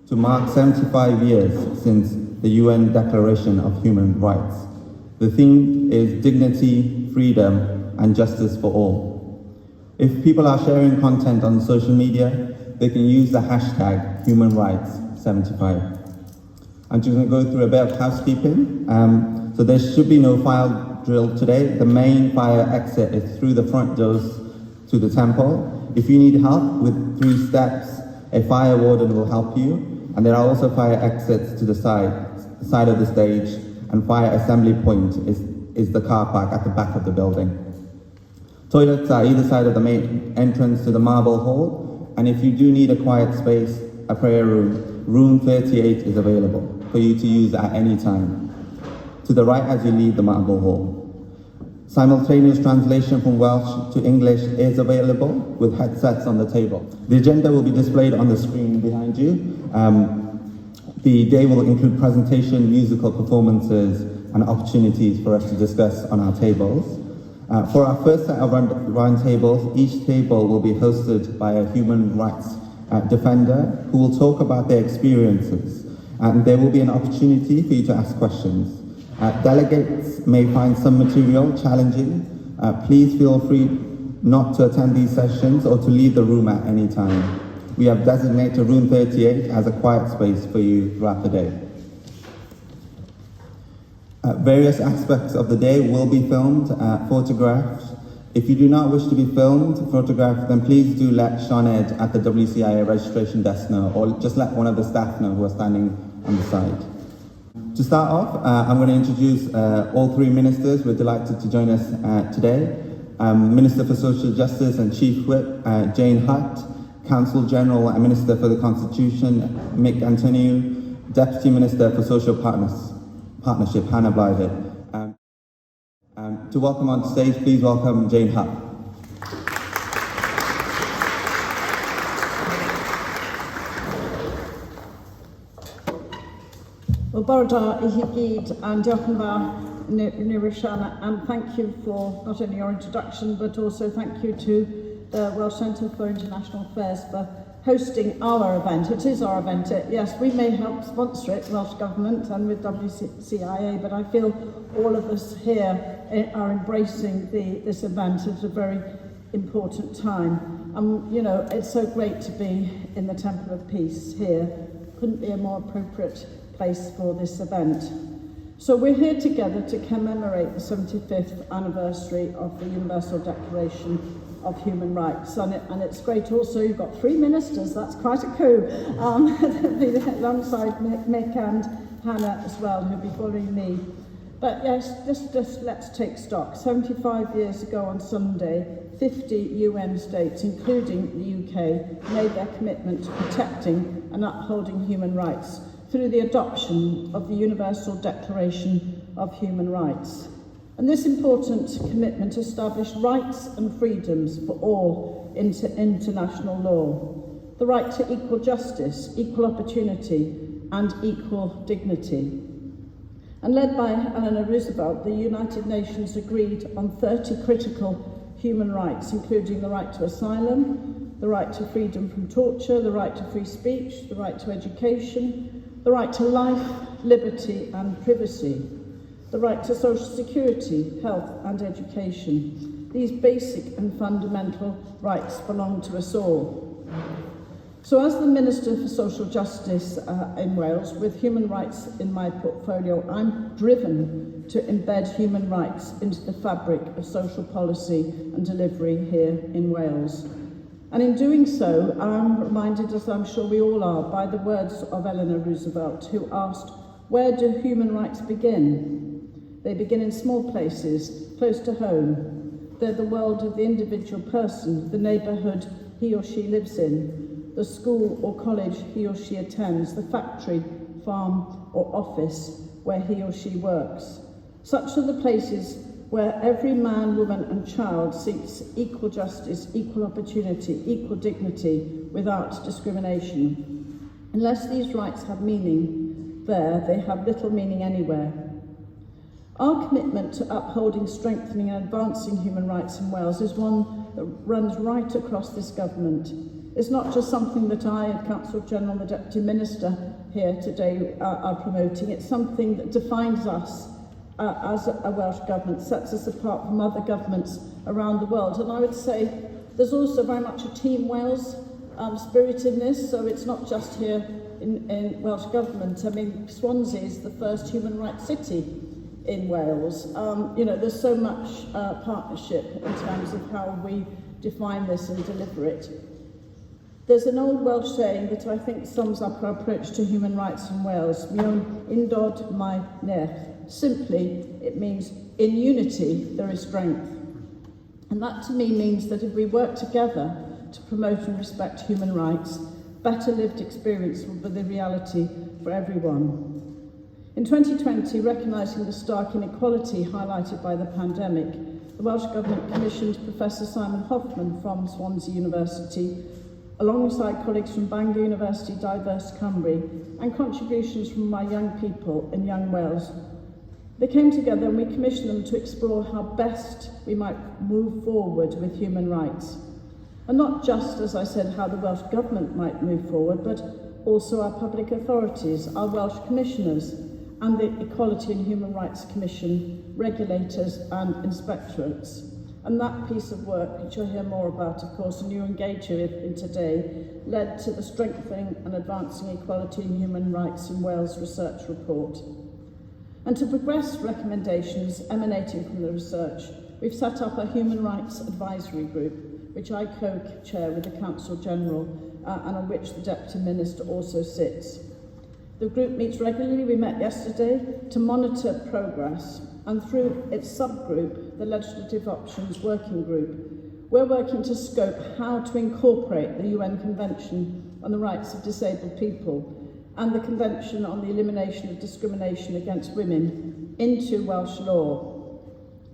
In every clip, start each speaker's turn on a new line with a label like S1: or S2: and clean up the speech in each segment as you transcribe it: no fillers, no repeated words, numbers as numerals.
S1: to mark 75 years since the UN Declaration of Human Rights. The theme is dignity, freedom, and justice for all. If people are sharing content on social media, they can use the hashtag HumanRights75. I'm just going to go through a bit of housekeeping. So there should be no fire drill today. The main fire exit is through the front doors to the temple. If you need help with 3 steps, a fire warden will help you. And there are also fire exits to the side of the stage, and fire assembly point is the car park at the back of the building. Toilets are either side of the main entrance to the marble hall, and if you do need a quiet space, a prayer room, room 38 is available for you to use at any time. To the right as you leave the marble hall. Simultaneous translation from Welsh to English is available with headsets on the table. The agenda will be displayed on the screen behind you. The day will include presentation, musical performances, and opportunities for us to discuss on our tables. For our first set of round tables, each table will be hosted by a human rights defender who will talk about their experiences. And there will be an opportunity for you to ask questions. Delegates may find some material challenging. Please feel free not to attend these sessions or to leave the room at any time. We have designated room 38 as a quiet space for you throughout the day. Various aspects of the day will be filmed, photographed. If you do not wish to be filmed, photographed, then please do let Sinead at the WCIA registration desk know, or just let one of the staff know who are standing on the side. To start off, I'm going to introduce all 3 ministers. We're delighted to join us today. Minister for Social Justice and Chief Whip, Jane Hutt. Counsel General and Minister for the Constitution, Mick Antoniw. Deputy Minister for Social Partnership, Hannah Blythyn. To welcome on stage, please welcome Jane Hutt.
S2: Well, Borda I gyd, and diolch yn fawr Nirushan, and thank you for not only your introduction, but also thank you to the Welsh Centre for International Affairs for hosting our event. It is our event. Yes, we may help sponsor it, Welsh Government and with WCIA, but I feel all of us here are embracing this event at a very important time. You know, it's so great to be in the Temple of Peace here. Couldn't be a more appropriate place for this event. So we're here together to commemorate the 75th anniversary of the Universal Declaration of Human Rights, and it's great also you've got 3 ministers, that's quite a coup, alongside Mick and Hannah as well, who'll be following me. But yes, just let's take stock. 75 years ago on Sunday, 50 UN states, including the UK, made their commitment to protecting and upholding human rights through the adoption of the Universal Declaration of Human Rights. And this important commitment established rights and freedoms for all international law. The right to equal justice, equal opportunity, and equal dignity. And led by Eleanor Roosevelt, the United Nations agreed on 30 critical human rights, including the right to asylum, the right to freedom from torture, the right to free speech, the right to education, the right to life, liberty, and privacy, the right to social security, health and education. These basic and fundamental rights belong to us all. So as the Minister for Social Justice in Wales, with human rights in my portfolio, I'm driven to embed human rights into the fabric of social policy and delivery here in Wales. And in doing so, I'm reminded, as I'm sure we all are, by the words of Eleanor Roosevelt, who asked, "Where do human rights begin?" They begin in small places, close to home. They're the world of the individual person, the neighbourhood he or she lives in, the school or college he or she attends, the factory, farm or office where he or she works. Such are the places where every man, woman and child seeks equal justice, equal opportunity, equal dignity without discrimination. Unless these rights have meaning there, they have little meaning anywhere. Our commitment to upholding, strengthening and advancing human rights in Wales is one that runs right across this government. is not just something that I and Counsel General and the Deputy Minister here today are promoting. It's something that defines us as a Welsh Government, sets us apart from other governments around the world. And I would say there's also very much a Team Wales spirit in this, so it's not just here in Welsh Government. I mean, Swansea is the first human rights city in Wales. There's so much partnership in terms of how we define this and deliver it. There's an old Welsh saying that I think sums up our approach to human rights in Wales. Miwn undod mai nerth. Simply, it means in unity there is strength. And that to me means that if we work together to promote and respect human rights, better lived experience will be the reality for everyone. In 2020, recognising the stark inequality highlighted by the pandemic, the Welsh Government commissioned Professor Simon Hoffman from Swansea University, alongside colleagues from Bangor University, Diverse Cymru, and contributions from my young people in Young Wales. They came together and we commissioned them to explore how best we might move forward with human rights. And not just, as I said, how the Welsh Government might move forward, but also our public authorities, our Welsh Commissioners, and the Equality and Human Rights Commission, regulators and inspectorates. And that piece of work, which you'll hear more about, of course, and you engage with in today, led to the Strengthening and Advancing Equality and Human Rights in Wales research report. And to progress recommendations emanating from the research, we've set up a Human Rights Advisory Group, which I co-chair with the Counsel General, and on which the Deputy Minister also sits. The group meets regularly. We met yesterday to monitor progress, and through its subgroup, the Legislative Options Working Group, we're working to scope how to incorporate the UN Convention on the Rights of Disabled People and the Convention on the Elimination of Discrimination Against Women into Welsh law.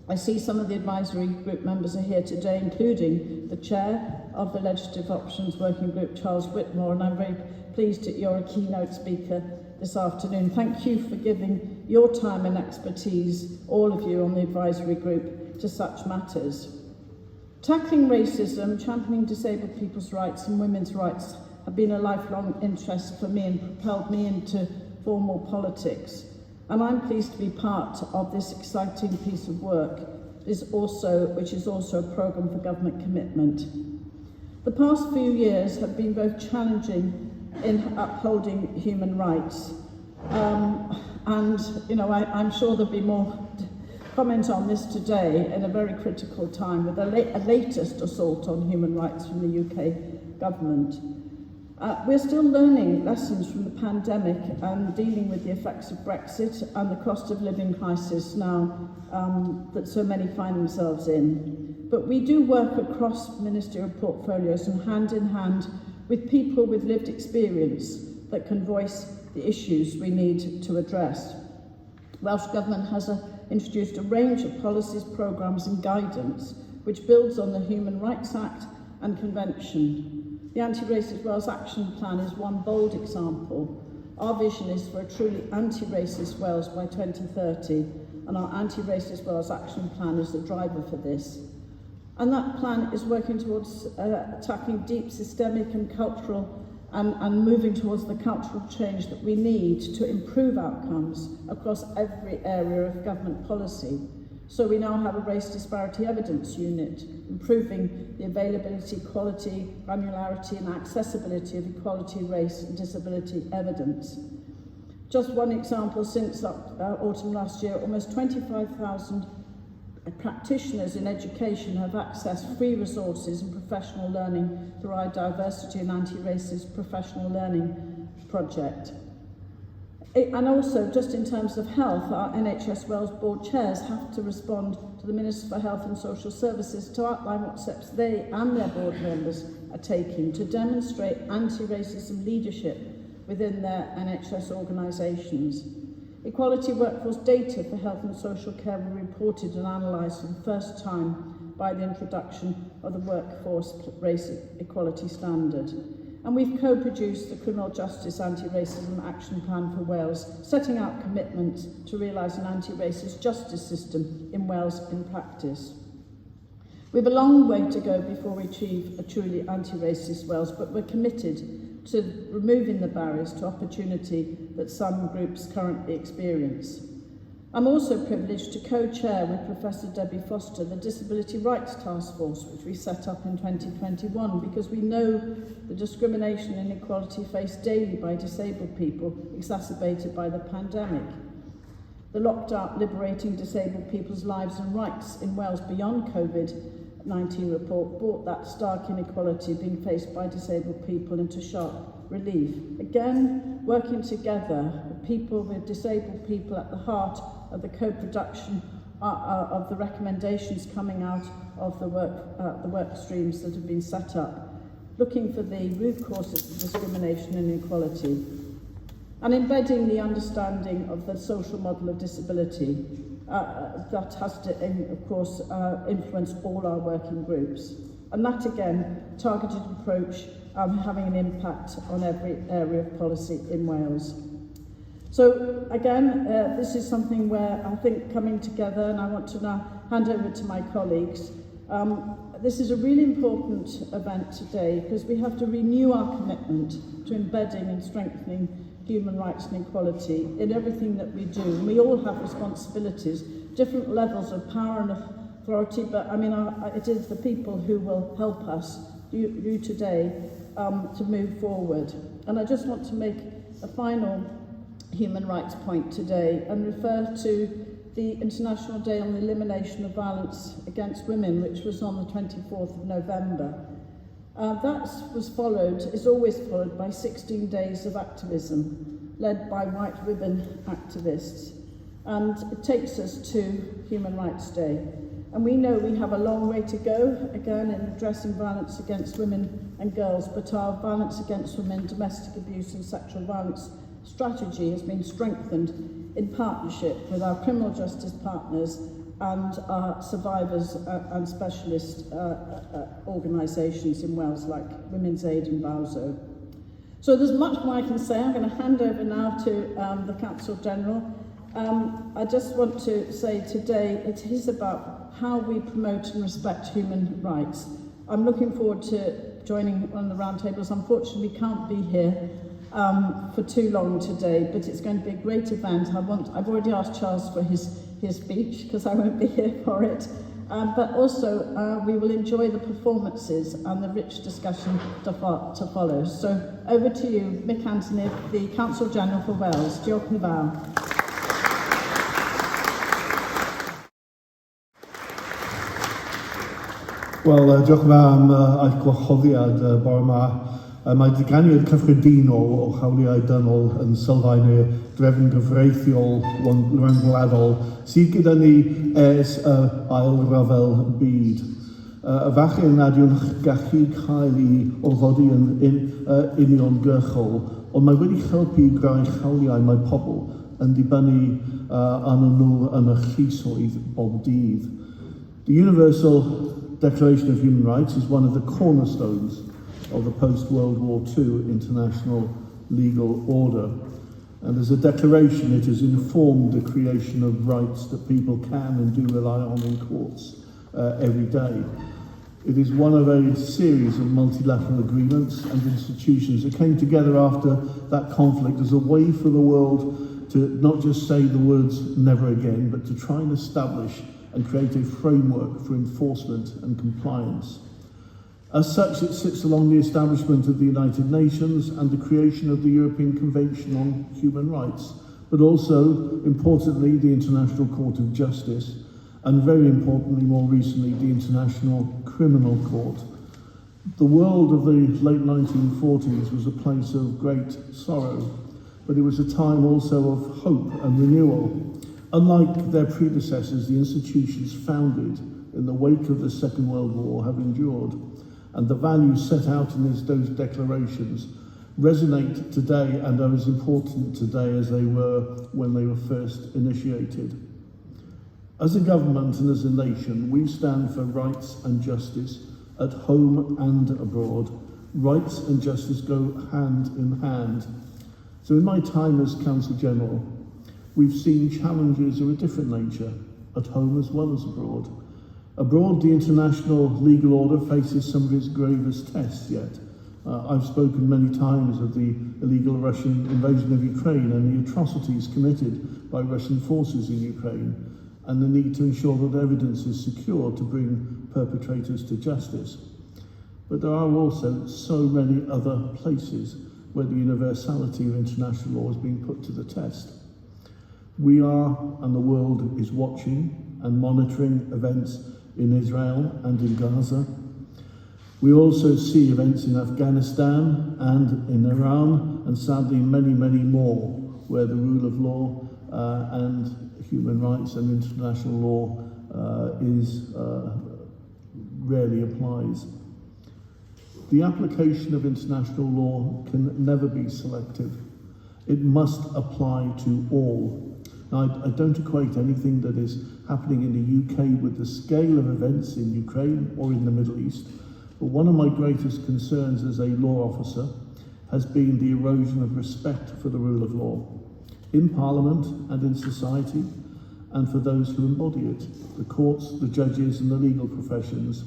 S2: I see some of the advisory group members are here today, including the chair of the Legislative Options Working Group, Charles Whitmore, and I'm very pleased that you're a keynote speaker this afternoon. Thank you for giving your time and expertise, all of you on the advisory group, to such matters. Tackling racism, championing disabled people's rights and women's rights have been a lifelong interest for me and propelled me into formal politics. And I'm pleased to be part of this exciting piece of work, which is also a programme for government commitment. The past few years have been both challenging in upholding human rights. I'm sure there'll be more comment on this today in a very critical time with a latest assault on human rights from the UK government. We're still learning lessons from the pandemic and dealing with the effects of Brexit and the cost of living crisis now that so many find themselves in. But we do work across ministerial portfolios and hand in hand with people with lived experience that can voice the issues we need to address. Welsh Government has introduced a range of policies, programmes and guidance which builds on the Human Rights Act and Convention. The Anti-Racist Wales Action Plan is one bold example. Our vision is for a truly anti-racist Wales by 2030, and our Anti-Racist Wales Action Plan is the driver for this. And that plan is working towards tackling deep systemic and cultural and moving towards the cultural change that we need to improve outcomes across every area of government policy. So we now have a race disparity evidence unit, improving the availability, quality, granularity and accessibility of equality, race and disability evidence. Just one example, since autumn last year, almost 25,000 practitioners in education have accessed free resources and professional learning through our Diversity and Anti-Racist Professional Learning project. And also, just in terms of health, our NHS Wales board chairs have to respond to the Minister for Health and Social Services to outline what steps they and their board members are taking to demonstrate anti-racism leadership within their NHS organisations. Equality workforce data for health and social care were reported and analysed for the first time by the introduction of the Workforce Race Equality Standard. And we've co-produced the Criminal Justice Anti-Racism Action Plan for Wales, setting out commitments to realise an anti-racist justice system in Wales in practice. We have a long way to go before we achieve a truly anti-racist Wales, but we're committed to removing the barriers to opportunity that some groups currently experience. I'm also privileged to co-chair with Professor Debbie Foster the Disability Rights Task Force, which we set up in 2021, because we know the discrimination and inequality faced daily by disabled people, exacerbated by the pandemic. The Locked-Out Liberating Disabled People's Lives and Rights in Wales Beyond COVID-19 report brought that stark inequality being faced by disabled people into sharp relief. Again, working together, people with disabled people at the heart of the co-production of the recommendations coming out of the work streams that have been set up, looking for the root causes of discrimination and inequality, and embedding the understanding of the social model of disability that has to, of course, influence all our working groups. And that, again, targeted approach having an impact on every area of policy in Wales. So, again, this is something where I think coming together, and I want to now hand over to my colleagues. This is a really important event today because we have to renew our commitment to embedding and strengthening human rights and equality in everything that we do. And we all have responsibilities, different levels of power and authority, but I mean, it is the people who will help us, you today, to move forward. And I just want to make a final human rights point today and refer to the International Day on the Elimination of Violence Against Women, which was on the 24th of November. That is always followed by 16 days of activism led by white women activists. And it takes us to Human Rights Day. And we know we have a long way to go, again, in addressing violence against women and girls, but our violence against women, domestic abuse and sexual violence strategy has been strengthened in partnership with our criminal justice partners and our survivors and specialist organisations in Wales, like Women's Aid and BAWSO. So there's much more I can say. I'm going to hand over now to the Counsel General. I just want to say today it is about how we promote and respect human rights. I'm looking forward to joining one of the roundtables. Unfortunately, we can't be here for too long today, but it's going to be a great event. I've already asked Charles for his speech because I won't be here for it. But also we will enjoy the performances and the rich discussion to follow. So over to you, Mick Antoniw, the Counsel General for Wales. Diolch yn fawr.
S3: Wel, diolch yn fawr am eich gwahoddiad bore yma. Mae diganiad cyffredinol o hawliau dynol yn sylfaen y drefn gyfreithiol ryngwladol sydd gyda ni ers y ail ryfel byd. Y falle nad yw'n gallu cael ei orfodi yn uniongyrchol, ond mae wedi helpu greu hawliau mae pobl yn dibynnu arnyn nhw yn y llysoedd bob dydd. The Universal Declaration of Human Rights is one of the cornerstones of the post-World War II international legal order. And as a declaration, it has informed the creation of rights that people can and do rely on in courts every day. It is one of a series of multilateral agreements and institutions that came together after that conflict as a way for the world to not just say the words never again, but to try and establish and create a framework for enforcement and compliance. As such, it sits along the establishment of the United Nations and the creation of the European Convention on Human Rights, but also, importantly, the International Court of Justice, and very importantly, more recently, the International Criminal Court. The world of the late 1940s was a place of great sorrow, but it was a time also of hope and renewal. Unlike their predecessors, the institutions founded in the wake of the Second World War have endured, and the values set out in those declarations resonate today and are as important today as they were when they were first initiated. As a government and as a nation, we stand for rights and justice at home and abroad. Rights and justice go hand in hand. So in my time as Counsel General, we've seen challenges of a different nature, at home as well as abroad. Abroad, the international legal order faces some of its gravest tests yet. I've spoken many times of the illegal Russian invasion of Ukraine and the atrocities committed by Russian forces in Ukraine, and the need to ensure that evidence is secure to bring perpetrators to justice. But there are also so many other places where the universality of international law is being put to the test. We are, and the world is watching and monitoring events in Israel and in Gaza. We also see events in Afghanistan and in Iran, and sadly many, many more, where the rule of law and human rights and international law rarely applies. The application of international law can never be selective. It must apply to all. Now, I don't equate anything that is happening in the UK with the scale of events in Ukraine or in the Middle East, but one of my greatest concerns as a law officer has been the erosion of respect for the rule of law in Parliament and in society, and for those who embody it, the courts, the judges and the legal professions.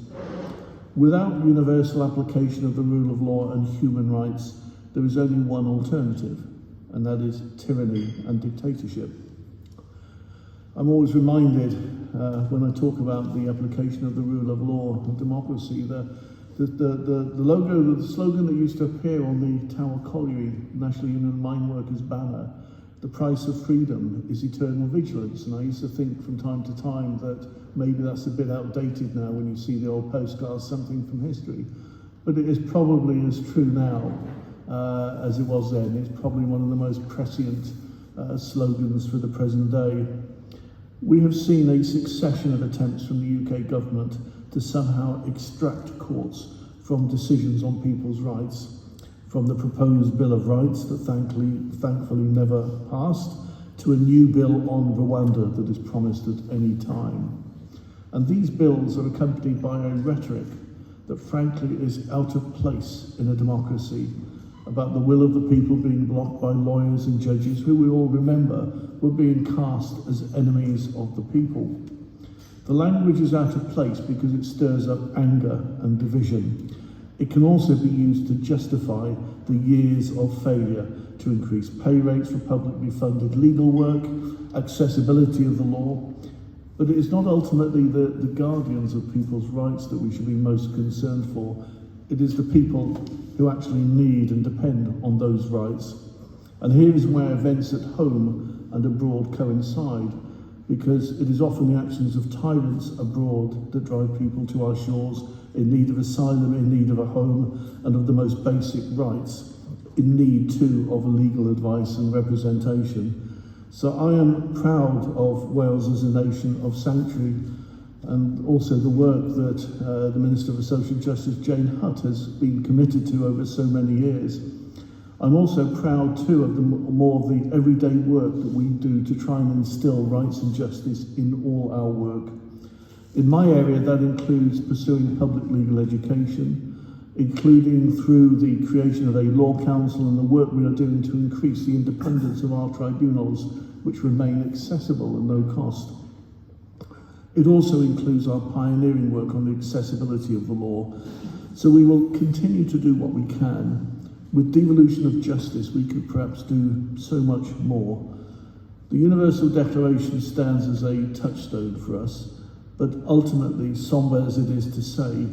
S3: Without universal application of the rule of law and human rights, there is only one alternative, and that is tyranny and dictatorship. I'm always reminded when I talk about the application of the rule of law and democracy, the slogan that used to appear on the Tower Colliery National Union Mine Workers banner, the price of freedom is eternal vigilance. And I used to think from time to time that maybe that's a bit outdated now when you see the old postcards, something from history. But it is probably as true now as it was then. It's probably one of the most prescient slogans for the present day. We have seen a succession of attempts from the UK government to somehow extract courts from decisions on people's rights, from the proposed Bill of Rights that thankfully never passed, to a new bill on Rwanda that is promised at any time. And these bills are accompanied by a rhetoric that frankly is out of place in a democracy, about the will of the people being blocked by lawyers and judges who we all remember were being cast as enemies of the people. The language is out of place because it stirs up anger and division. It can also be used to justify the years of failure to increase pay rates for publicly funded legal work, accessibility of the law, but it is not ultimately the guardians of people's rights that we should be most concerned for. It is the people who actually need and depend on those rights. And here is where events at home and abroad coincide, because it is often the actions of tyrants abroad that drive people to our shores in need of asylum, in need of a home, and of the most basic rights, in need too of legal advice and representation. So I am proud of Wales as a nation of sanctuary, and also the work that the Minister for Social Justice, Jane Hutt, has been committed to over so many years. I'm also proud too of more of the everyday work that we do to try and instill rights and justice in all our work. In my area, that includes pursuing public legal education, including through the creation of a law council and the work we are doing to increase the independence of our tribunals, which remain accessible and no cost. It also includes our pioneering work on the accessibility of the law. So we will continue to do what we can. With devolution of justice, we could perhaps do so much more. The Universal Declaration stands as a touchstone for us, but ultimately, sombre as it is to say,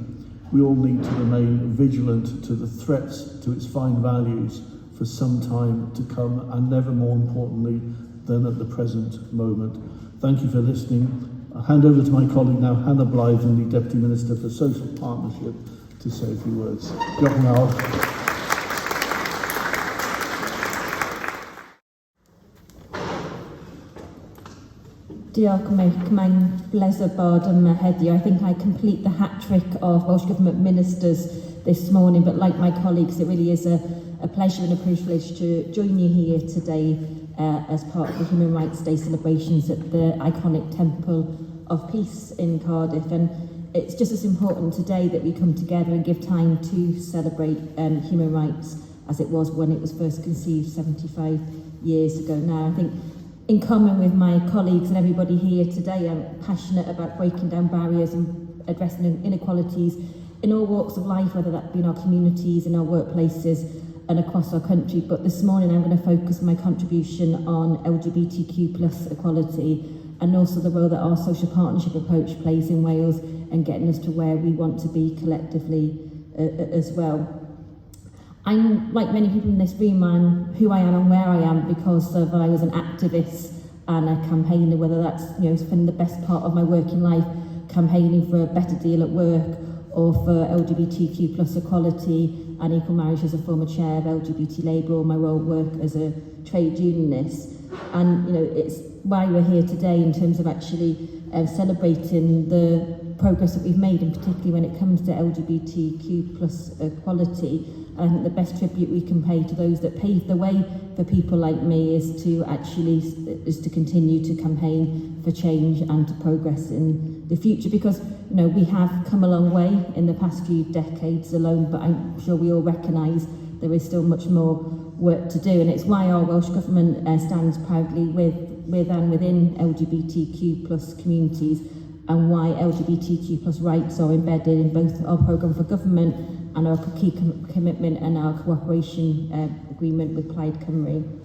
S3: we all need to remain vigilant to the threats to its fine values for some time to come, and never more importantly than at the present moment. Thank you for listening. I'll hand over to my colleague now, Hannah Blythyn, the Deputy Minister for Social Partnership, to say a few words. Diolch yn fawr.
S4: Diolch, Mick. Mae'n bleser bod yma heddiw. I think I complete the hat-trick of Welsh Government Ministers this morning, but like my colleagues, it really is a pleasure and a privilege to join you here today as part of the Human Rights Day celebrations at the iconic Temple of Peace in Cardiff. And it's just as important today that we come together and give time to celebrate human rights as it was when it was first conceived 75 years ago now. I think in common with my colleagues and everybody here today, I'm passionate about breaking down barriers and addressing inequalities in all walks of life, whether that be in our communities, in our workplaces and across our country. But this morning I'm going to focus my contribution on LGBTQ plus equality and also the role that our social partnership approach plays in Wales and getting us to where we want to be collectively as well. I'm, like many people in this room, I'm who I am and where I am because of I was an activist and a campaigner, whether that's spending the best part of my working life campaigning for a better deal at work or for LGBTQ plus equality and equal marriage as a former chair of LGBT Labour, or my role at work as a trade unionist. And it's why we're here today in terms of actually celebrating the progress that we've made, and particularly when it comes to LGBTQ plus equality. And I think the best tribute we can pay to those that paved the way for people like me is to continue to campaign for change and to progress in the future, because we have come a long way in the past few decades alone, but I'm sure we all recognise there is still much more work to do, and it's why our Welsh Government stands proudly with and within LGBTQ plus communities, and why LGBTQ plus rights are embedded in both our programme for government and our key commitment and our cooperation agreement with Plaid Cymru.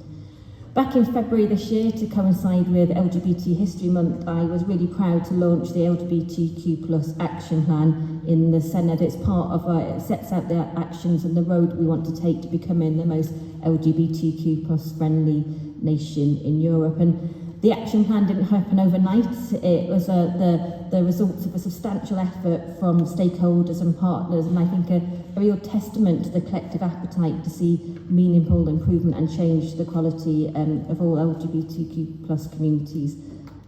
S4: Back in February this year, to coincide with LGBT History Month, I was really proud to launch the LGBTQ plus action plan in the Senedd. It's part of it sets out the actions and the road we want to take to becoming the most LGBTQ plus friendly nation in Europe. And the action plan didn't happen overnight. It was the results of a substantial effort from stakeholders and partners, and I think a real testament to the collective appetite to see meaningful improvement and change to the quality of all LGBTQ plus communities'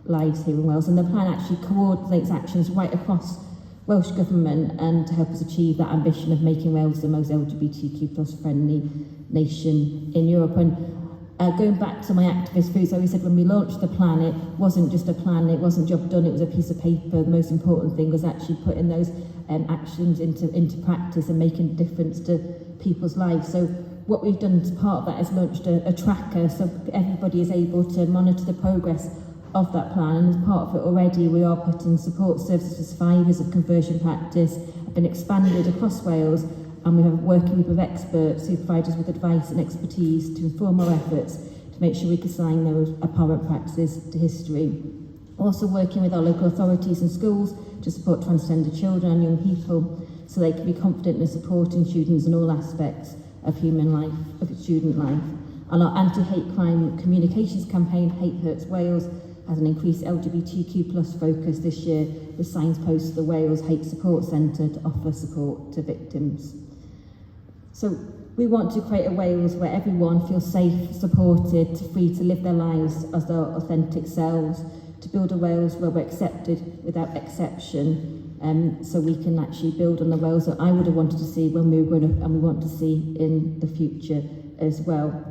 S4: lives here in Wales. And the plan actually coordinates actions right across Welsh Government and to help us achieve that ambition of making Wales the most LGBTQ plus friendly nation in Europe. And going back to my activist roots, I always said when we launched the plan, it wasn't just a plan, it wasn't job done, it was a piece of paper. The most important thing was actually putting those actions into practice and making a difference to people's lives. So what we've done as part of that is launched a tracker so everybody is able to monitor the progress of that plan. And as part of it already, we are putting support services for survivors of conversion practice, have been expanded across Wales, and we have a working group of experts who provide us with advice and expertise to inform our efforts to make sure we can assign those abhorrent practices to history. Also working with our local authorities and schools to support transgender children and young people so they can be confident in supporting students in all aspects of human life, of student life. And our anti-hate crime communications campaign, Hate Hurts Wales, has an increased LGBTQ plus focus this year with signs posted at the Wales Hate Support Centre to offer support to victims. So we want to create a Wales where everyone feels safe, supported, free to live their lives as their authentic selves, to build a Wales where we're accepted without exception, so we can actually build on the Wales that I would have wanted to see when we were growing up and we want to see in the future as well.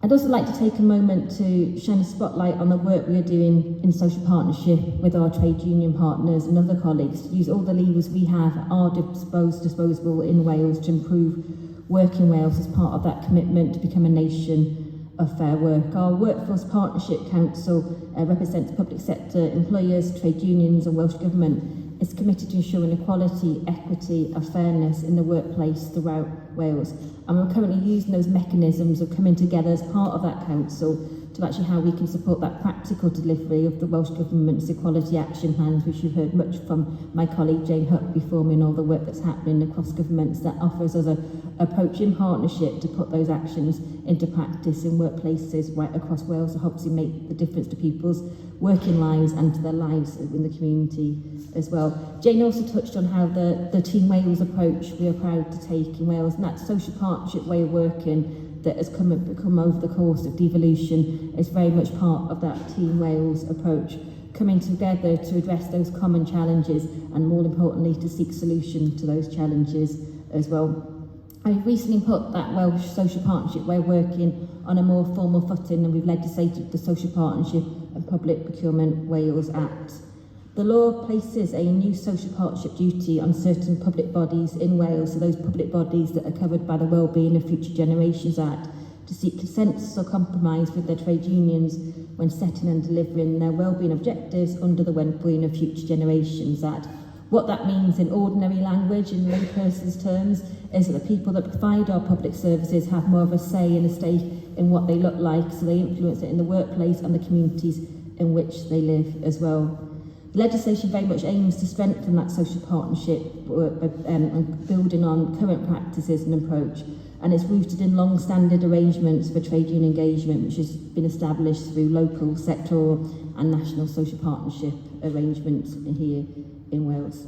S4: I'd also like to take a moment to shine a spotlight on the work we are doing in social partnership with our trade union partners and other colleagues to use all the levers we have at our disposal in Wales to improve work in Wales as part of that commitment to become a nation of fair work. Our Workforce Partnership Council represents public sector employers, trade unions and Welsh Government. Is committed to ensuring equality, equity and fairness in the workplace throughout Wales. And we're currently using those mechanisms of coming together as part of that council to actually how we can support that practical delivery of the Welsh Government's equality action plans, which you've heard much from my colleague Jane Hutt before me, and all the work that's happening across governments that offers us an approach in partnership to put those actions into practice in workplaces right across Wales to hopefully make the difference to people's working lives and to their lives in the community as well. Jane also touched on how the Team Wales approach we are proud to take in Wales, and that social partnership way of working that has become over the course of devolution is very much part of that Team Wales approach, coming together to address those common challenges and, more importantly, to seek solution to those challenges as well. I recently put that Welsh social partnership way of working on a more formal footing, and we've legislated the Social Partnership and Public Procurement Wales Act. The law places a new social partnership duty on certain public bodies in Wales, so those public bodies that are covered by the Wellbeing of Future Generations Act, to seek consensus or compromise with their trade unions when setting and delivering their wellbeing objectives under the Wellbeing of Future Generations Act. What that means in ordinary language, in layperson's terms, is that the people that provide our public services have more of a say and a stake in what they look like, so they influence it in the workplace and the communities in which they live as well. The legislation very much aims to strengthen that social partnership and building on current practices and approach, and it's rooted in long-standing arrangements for trade union engagement, which has been established through local, sectoral and national social partnership arrangements here in Wales.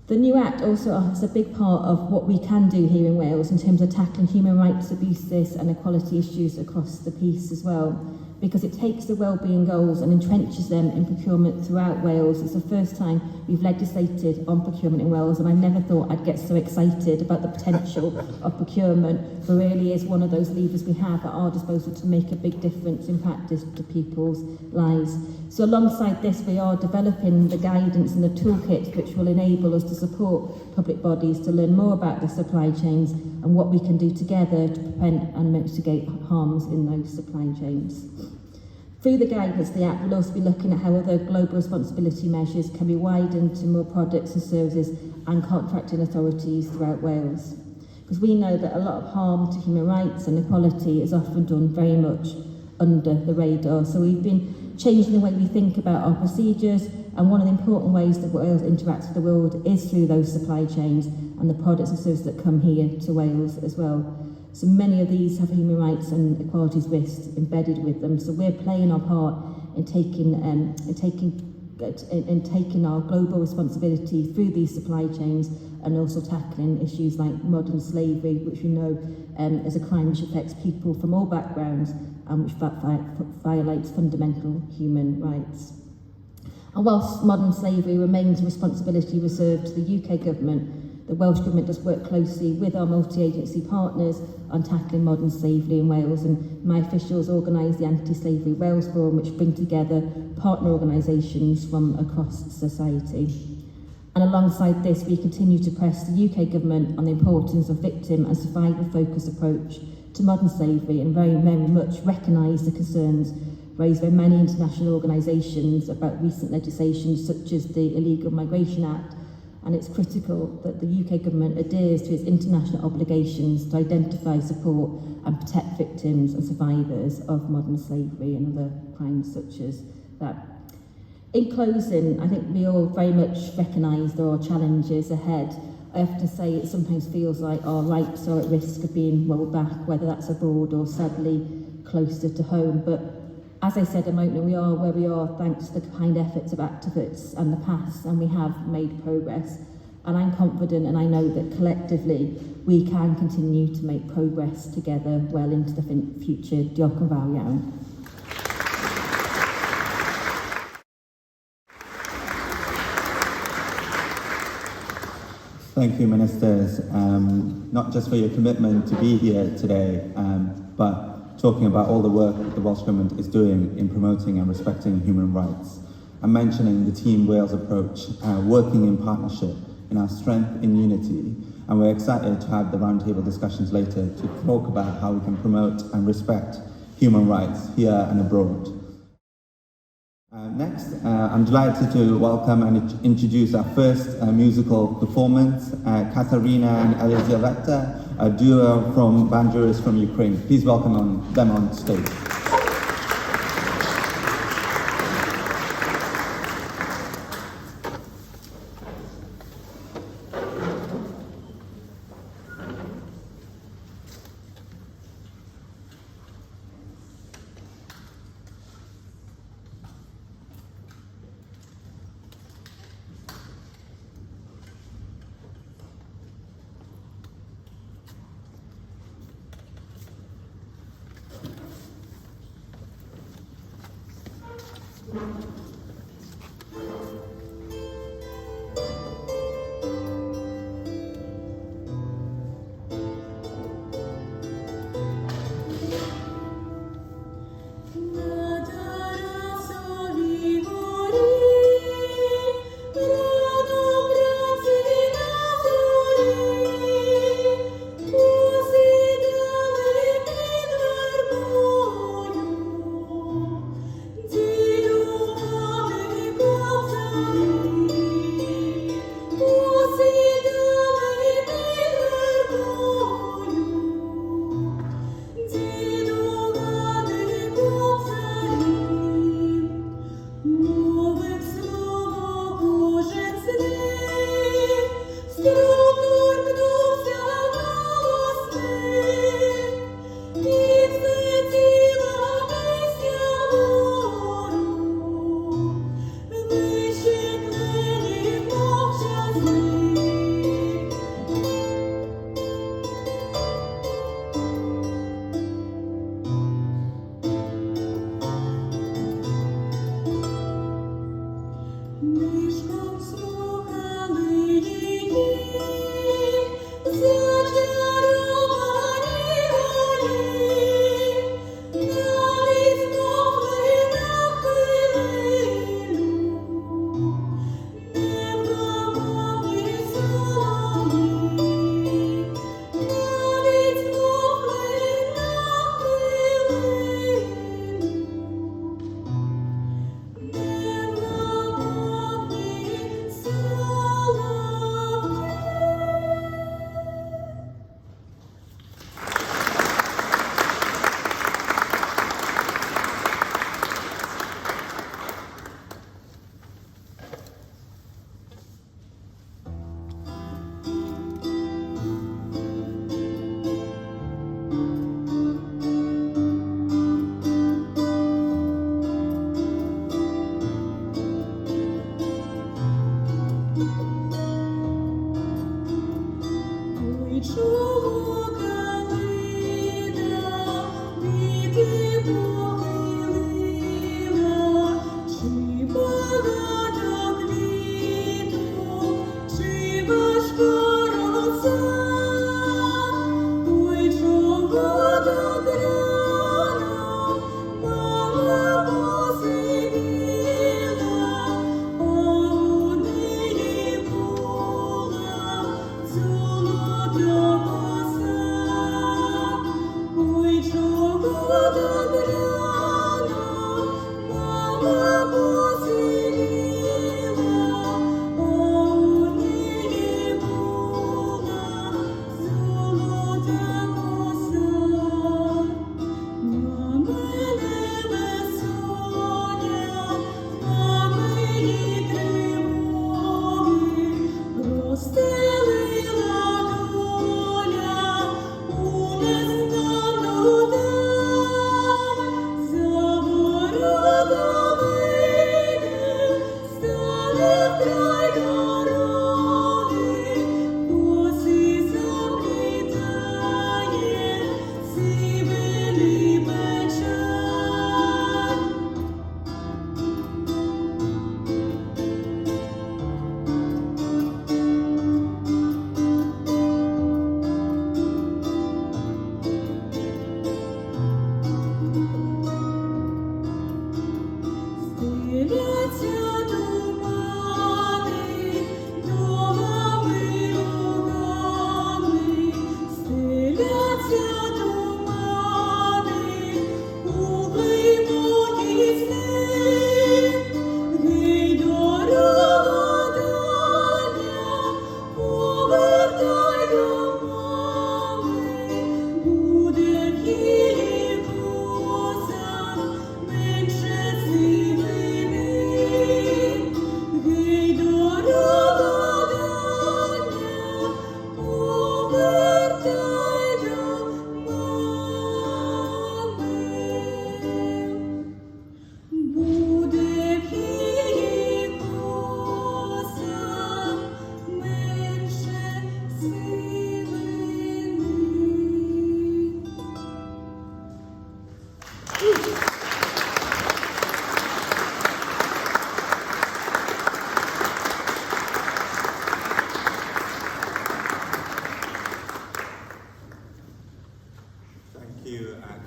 S4: The new Act also has a big part of what we can do here in Wales in terms of tackling human rights abuses and equality issues across the piece as well, because it takes the wellbeing goals and entrenches them in procurement throughout Wales. It's the first time we've legislated on procurement in Wales, and I never thought I'd get so excited about the potential of procurement, but really is one of those levers we have at our disposal to make a big difference in practice to people's lives. So alongside this, we are developing the guidance and the toolkits which will enable us to support public bodies to learn more about the supply chains and what we can do together to prevent and mitigate harms in those supply chains. Through the guidance of the Act, we'll also be looking at how other global responsibility measures can be widened to more products and services and contracting authorities throughout Wales. Because we know that a lot of harm to human rights and equality is often done very much under the radar. So we've been changing the way we think about our procedures, and one of the important ways that Wales interacts with the world is through those supply chains and the products and services that come here to Wales as well. So many of these have human rights and equalities risks embedded with them. So we're playing our part in taking our global responsibility through these supply chains, and also tackling issues like modern slavery, which we know is a crime which affects people from all backgrounds and which violates fundamental human rights. And whilst modern slavery remains a responsibility reserved to the UK government, the Welsh Government does work closely with our multi-agency partners on tackling modern slavery in Wales, and my officials organise the Anti-Slavery Wales Forum, which bring together partner organisations from across society. And alongside this, we continue to press the UK Government on the importance of victim and survivor-focused approach to modern slavery, and very, very much recognise the concerns raised by many international organisations about recent legislation such as the Illegal Migration Act. And it's critical that the UK Government adheres to its international obligations to identify, support and protect victims and survivors of modern slavery and other crimes such as that. In closing, I think we all very much recognise there are challenges ahead. I often say it sometimes feels like our rights are at risk of being rolled back, whether that's abroad or sadly closer to home. But as I said a moment ago, we are where we are thanks to the kind efforts of activists and the past, and we have made progress. And I'm confident, and I know that collectively we can continue to make progress together well into the future. Diolch yn fawr iawn.
S1: Thank you, Ministers, not just for your commitment to be here today, but talking about all the work that the Welsh Government is doing in promoting and respecting human rights, and mentioning the Team Wales approach, working in partnership in our strength in unity. And we're excited to have the roundtable discussions later to talk about how we can promote and respect human rights here and abroad. Next, I'm delighted to welcome and introduce our first musical performance, Kateryna and Elyzaveta, a duo from Bandurist from Ukraine. Please welcome them on stage.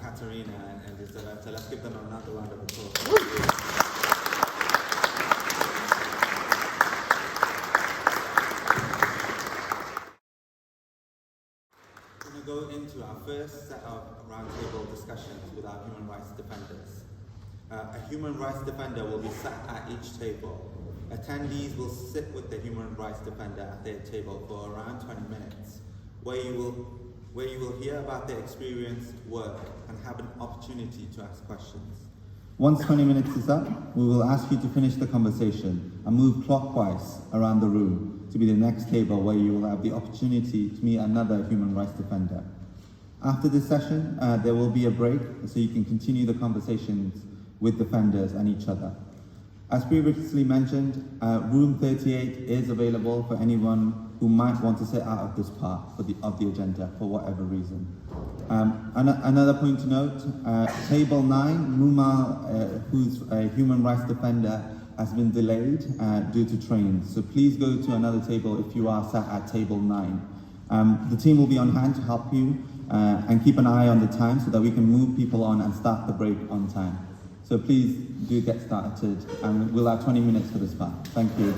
S1: Kateryna and Elyzaveta. Let's give them another round of applause. We're going to go into our first set of roundtable discussions with our human rights defenders. A human rights defender will be sat at each table. Attendees will sit with the human rights defender at their table for around 20 minutes, where you will hear about their experience, work, and have an opportunity to ask questions. Once 20 minutes is up, we will ask you to finish the conversation and move clockwise around the room to be the next table where you will have the opportunity to meet another human rights defender. After this session, there will be a break so you can continue the conversations with defenders and each other. As previously mentioned, room 38 is available for anyone who might want to sit out of this part of the agenda for whatever reason. Another point to note, table 9, Mumal, who's a human rights defender, has been delayed due to trains. So please go to another table if you are sat at table 9. The team will be on hand to help you and keep an eye on the time so that we can move people on and start the break on time. So please do get started, and we'll have 20 minutes for this part. Thank you.